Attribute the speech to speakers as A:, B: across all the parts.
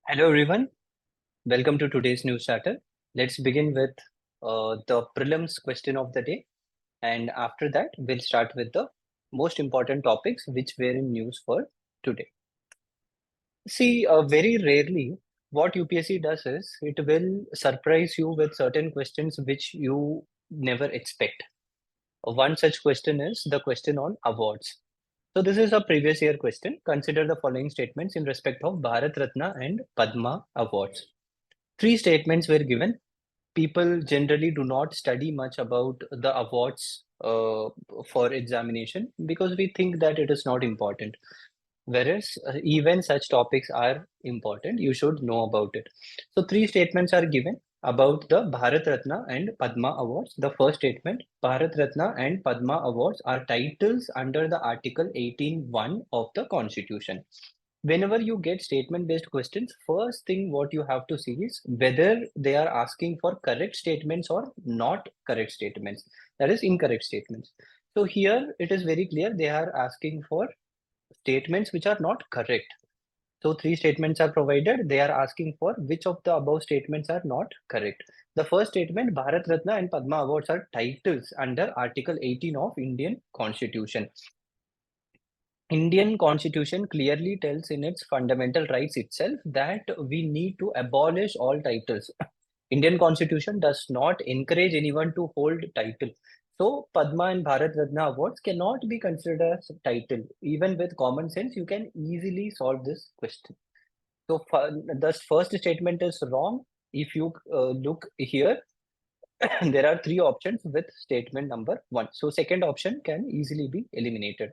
A: Hello everyone, welcome to today's news starter. Let's begin with the prelims question of the day, and after that, we'll start with the most important topics which were in news for today. See, very rarely, what UPSC does is it will surprise you with certain questions which you never expect. One such question is the question on awards. So this is a previous year question. Consider the following statements in respect of Bharat Ratna and Padma awards. Three statements were given. People generally do not study much about the awards for examination because we think that it is not important. Whereas even such topics are important, you should know about it. So three statements are given about the Bharat Ratna and Padma awards. The first statement, Bharat Ratna and Padma awards are titles under the Article 18(1) of the Constitution. Whenever you get statement based questions, first thing what you have to see is whether they are asking for correct statements or not correct statements, that is incorrect statements. So here it is very clear they are asking for statements which are not correct. So three statements are provided. They are asking for which of the above statements are not correct. The first statement, Bharat Ratna and Padma awards are titles under Article 18 of Indian Constitution. Indian Constitution clearly tells in its fundamental rights itself that we need to abolish all titles. Indian Constitution does not encourage anyone to hold title. So Padma and Bharat Ratna awards cannot be considered as a title. Even with common sense, you can easily solve this question. So the first statement is wrong. If you look here, there are three options with statement number one. So second option can easily be eliminated.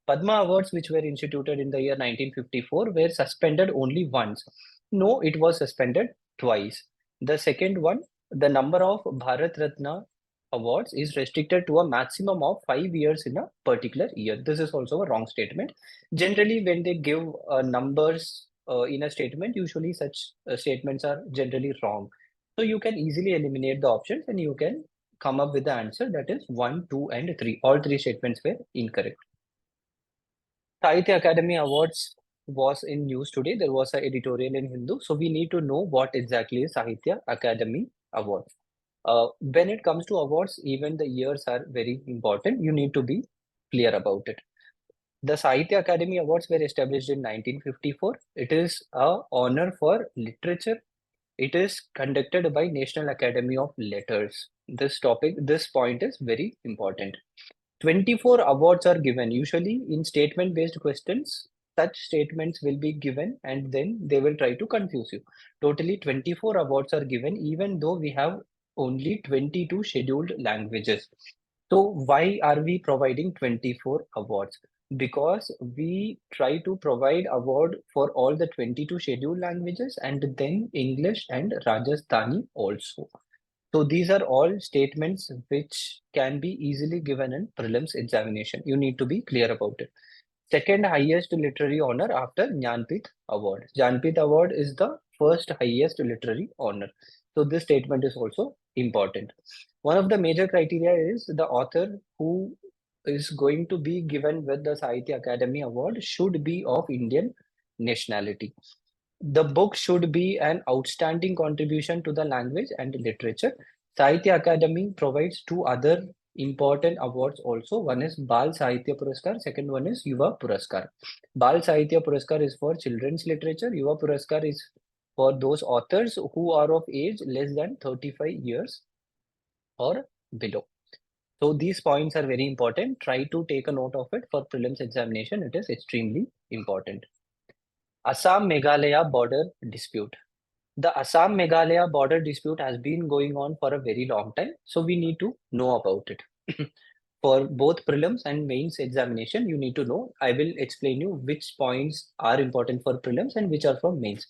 A: Padma Awards, which were instituted in the year 1954, were suspended only once. No, it was suspended twice. The second one, the number of Bharat Ratna awards is restricted to a maximum of 5 years in a particular year. This is also a wrong statement. Generally, when they give numbers in a statement, usually such statements are generally wrong. So you can easily eliminate the options and you can come up with the answer that is 1, 2, and 3. All three statements were incorrect. Sahitya Academy Awards was in news today. There was an editorial in Hindu. So we need to know what exactly is Sahitya Academy Awards. When it comes to awards, even the years are very important. You need to be clear about it. The Sahitya Academy Awards were established in 1954. It is a honor for literature. It is conducted by National Academy of Letters. This point is very important. 24 awards are given. Usually in statement-based questions, such statements will be given and then they will try to confuse you. Totally 24 awards are given even though we have only 22 scheduled languages. So why are we providing 24 awards? Because we try to provide award for all the 22 scheduled languages and then English and Rajasthani also. So these are all statements which can be easily given in prelims examination. You need to be clear about it. Second highest literary honor after Jnanpith Award. Jnanpith Award is the first highest literary honor. So this statement is also important. One of the major criteria is the author who is going to be given with the Sahitya Academy Award should be of Indian nationality. The book should be an outstanding contribution to the language and literature. Sahitya Academy provides two other important awards also. One is Bal Sahitya Puraskar, second one is Yuva Puraskar. Bal Sahitya Puraskar is for children's literature. Yuva Puraskar is for those authors who are of age less than 35 years or below. So these points are very important. Try to take a note of it for prelims examination. It is extremely important. Assam Meghalaya border dispute. The Assam Meghalaya border dispute has been going on for a very long time, so we need to know about it. For both prelims and mains examination, you need to know. I will explain you which points are important for prelims and which are for mains.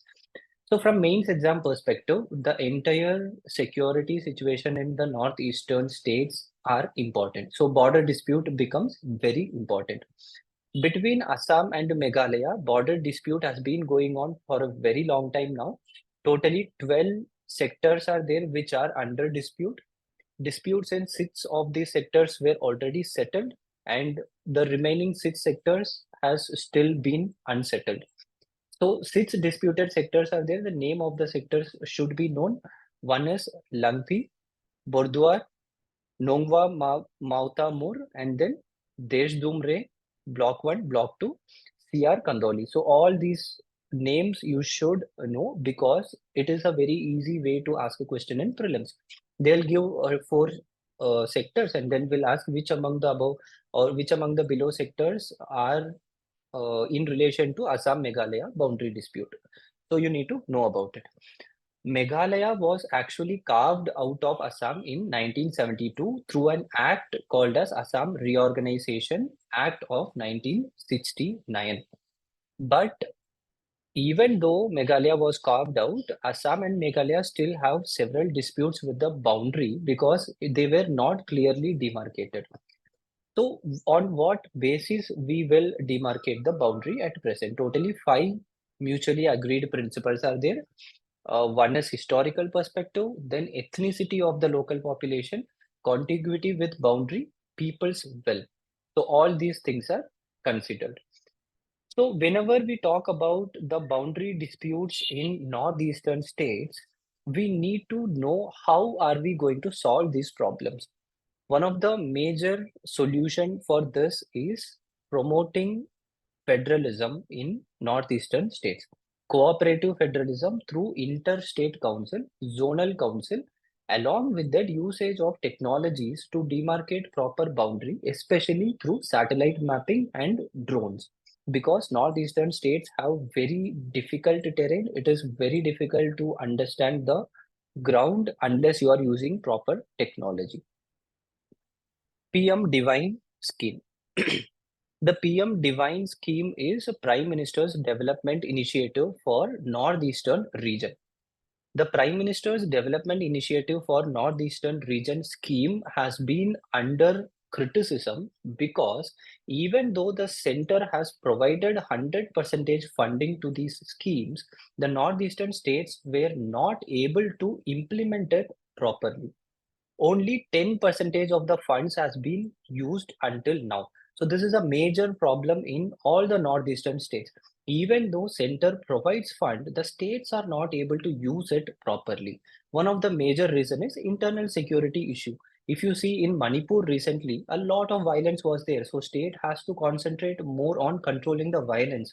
A: So from mains exam perspective, the entire security situation in the northeastern states are important. So border dispute becomes very important. Between Assam and Meghalaya, border dispute has been going on for a very long time now. Totally 12 sectors are there which are under dispute. Disputes in 6 of these sectors were already settled and the remaining 6 sectors has still been unsettled. So 6 disputed sectors are there. The name of the sectors should be known. One is Langpi, Bordwar, Nongwa Mauta Mur, and then Deshdumre, Block 1, Block 2, CR Kandoli. So all these names you should know because it is a very easy way to ask a question in prelims. They'll give 4 sectors and then we'll ask which among the above or which among the below sectors are in relation to Assam Meghalaya boundary dispute. So you need to know about it. Meghalaya was actually carved out of Assam in 1972 through an act called as Assam Reorganization Act of 1969. But even though Meghalaya was carved out, Assam and Meghalaya still have several disputes with the boundary because they were not clearly demarcated. So, on what basis we will demarcate the boundary at present? Totally 5 mutually agreed principles are there. One is historical perspective, then ethnicity of the local population, contiguity with boundary, people's will. So all these things are considered. So whenever we talk about the boundary disputes in northeastern states, we need to know how are we going to solve these problems. One of the major solution for this is promoting federalism in northeastern states. Cooperative federalism through interstate council, zonal council, along with that usage of technologies to demarcate proper boundary, especially through satellite mapping and drones. Because northeastern states have very difficult terrain, it is very difficult to understand the ground unless you are using proper technology. PM Divine Scheme. The PM Divine Scheme is a Prime Minister's development initiative for Northeastern region. The Prime Minister's development initiative for Northeastern region scheme has been under criticism because even though the center has provided 100% funding to these schemes, the Northeastern states were not able to implement it properly. Only 10% of the funds has been used until now. So this is a major problem in all the northeastern states. Even though center provides fund, the states are not able to use it properly. One of the major reason is internal security issue. If you see in Manipur recently, a lot of violence was there. So state has to concentrate more on controlling the violence.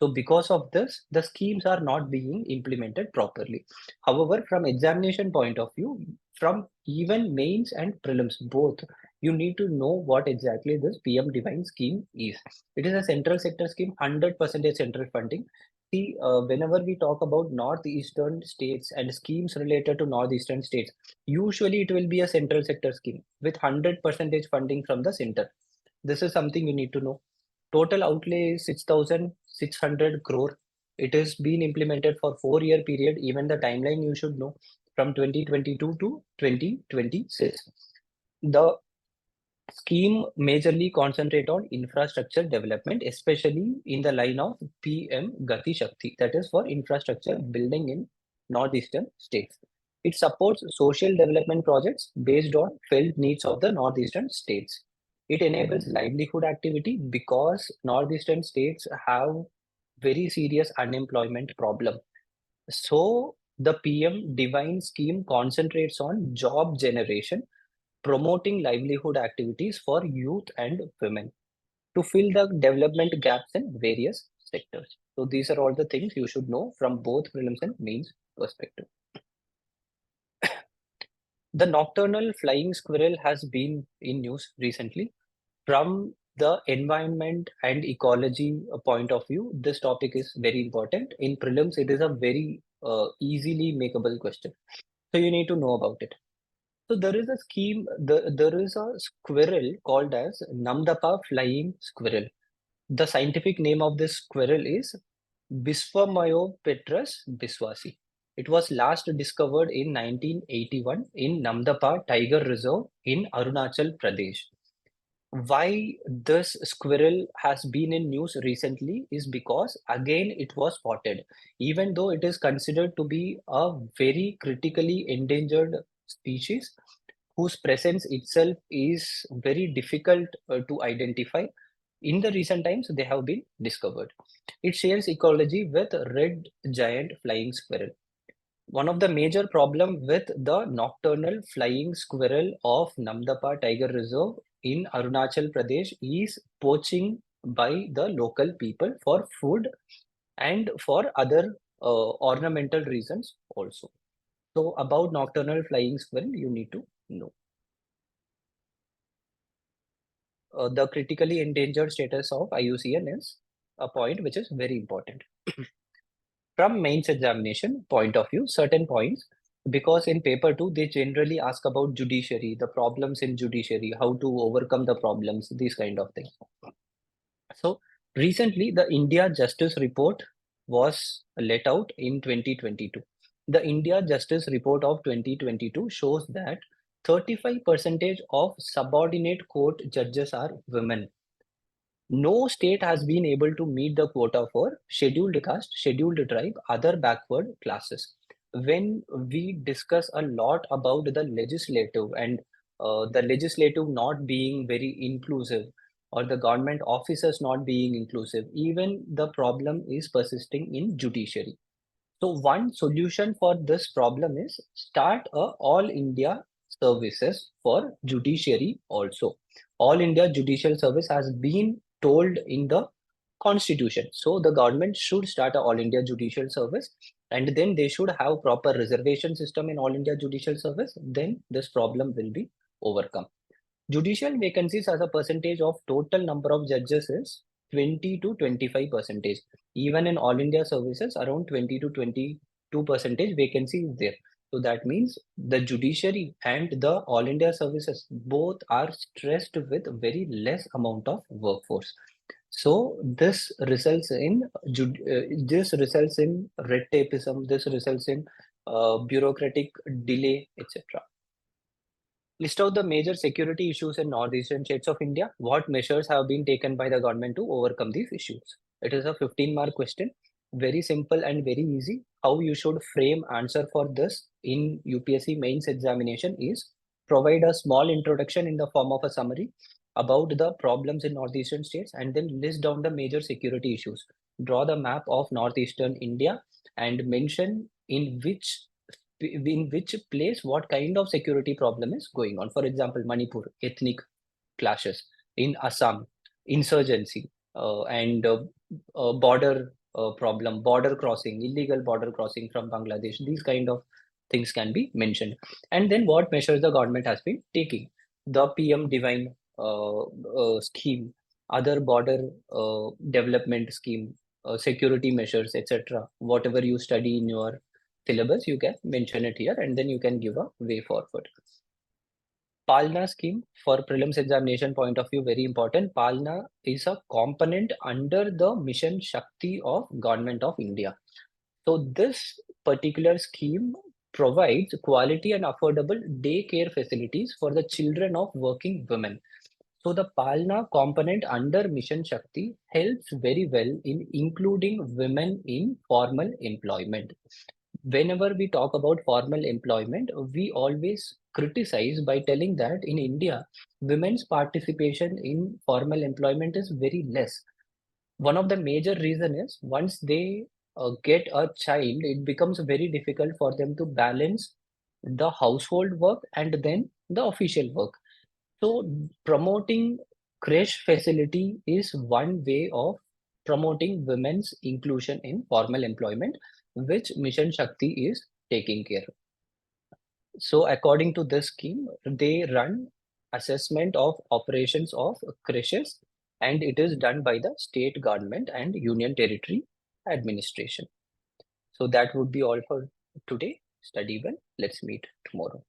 A: So because of this, the schemes are not being implemented properly. However, from examination point of view, from even mains and prelims both, you need to know what exactly this PM Divine scheme is. It is a central sector scheme, 100% central funding. See, whenever we talk about northeastern states and schemes related to northeastern states, usually it will be a central sector scheme with 100% funding from the center. This is something you need to know. Total outlay is 6,600 crore. It has been implemented for 4 year period. Even the timeline you should know from 2022 to 2026. The scheme majorly concentrate on infrastructure development, especially in the line of PM Gati Shakti, that is for infrastructure building in northeastern states. It supports social development projects based on felt needs of the northeastern states. It enables livelihood activity because northeastern states have very serious unemployment problem. So the PM Divine scheme concentrates on job generation, promoting livelihood activities for youth and women to fill the development gaps in various sectors. So these are all the things you should know from both prelims and mains perspective. The nocturnal flying squirrel has been in news recently. From the environment and ecology point of view, this topic is very important. In prelims, it is a very easily makeable question. So you need to know about it. So there is a scheme, there is a squirrel called as Namdapa flying squirrel. The scientific name of this squirrel is Biswamyopetrus biswasi. It was last discovered in 1981 in Namdapa Tiger Reserve in Arunachal Pradesh. Why this squirrel has been in news recently is because again it was spotted. Even though it is considered to be a very critically endangered species whose presence itself is very difficult to identify, In the recent times, they have been discovered. It shares ecology with red giant flying squirrel. One of the major problem with the nocturnal flying squirrel of Namdapha Tiger Reserve in Arunachal Pradesh is poaching by the local people for food and for other ornamental reasons also. So about nocturnal flying squirrel, you need to know. The critically endangered status of IUCN is a point which is very important. From mains examination point of view, certain points, because in paper 2 they generally ask about judiciary, the problems in judiciary, how to overcome the problems, these kind of things. So recently the India Justice Report was let out in 2022. The India Justice Report of 2022 shows that 35% of subordinate court judges are women. No state has been able to meet the quota for scheduled caste, scheduled tribe, other backward classes. When we discuss a lot about the legislative and the legislative not being very inclusive, or the government officers not being inclusive, even the problem is persisting in judiciary. So one solution for this problem is start a all India services for judiciary also. All India Judicial Service has been told in the constitution. So the government should start a all India Judicial Service, and then they should have proper reservation system in all India Judicial Service. Then this problem will be overcome. Judicial vacancies as a percentage of total number of judges is 20 to 25%. Even in all India services, around 20 to 22% vacancy is there. So that means the judiciary and the all India services both are stressed with very less amount of workforce. So this results in red tapeism. This results in bureaucratic delay, etc. List out the major security issues in northeastern states of India. What measures have been taken by the government to overcome these issues? It is a 15-mark question. Very simple and very easy. How you should frame answer for this in UPSC mains examination is provide a small introduction in the form of a summary about the problems in northeastern states and then list down the major security issues. Draw the map of northeastern India and mention in which place what kind of security problem is going on. For example, Manipur, ethnic clashes; in Assam, insurgency, and border problem, border crossing, illegal border crossing from Bangladesh. These kind of things can be mentioned. And then what measures the government has been taking. The PM Divine scheme, other border development scheme, security measures, etc. Whatever you study in your syllabus, you can mention it here and then you can give a way forward. Palna scheme for prelims examination point of view, very important. Palna is a component under the Mission Shakti of Government of India. So this particular scheme provides quality and affordable daycare facilities for the children of working women. So the Palna component under Mission Shakti helps very well in including women in formal employment. Whenever we talk about formal employment, we always criticize by telling that in India, women's participation in formal employment is very less. One of the major reason is once they get a child, it becomes very difficult for them to balance the household work and then the official work. So promoting creche facility is one way of promoting women's inclusion in formal employment, which Mission Shakti is taking care of. So according to this scheme, they run assessment of operations of creches, and it is done by the state government and union territory administration. So that would be all for today. Study well. Let's meet tomorrow.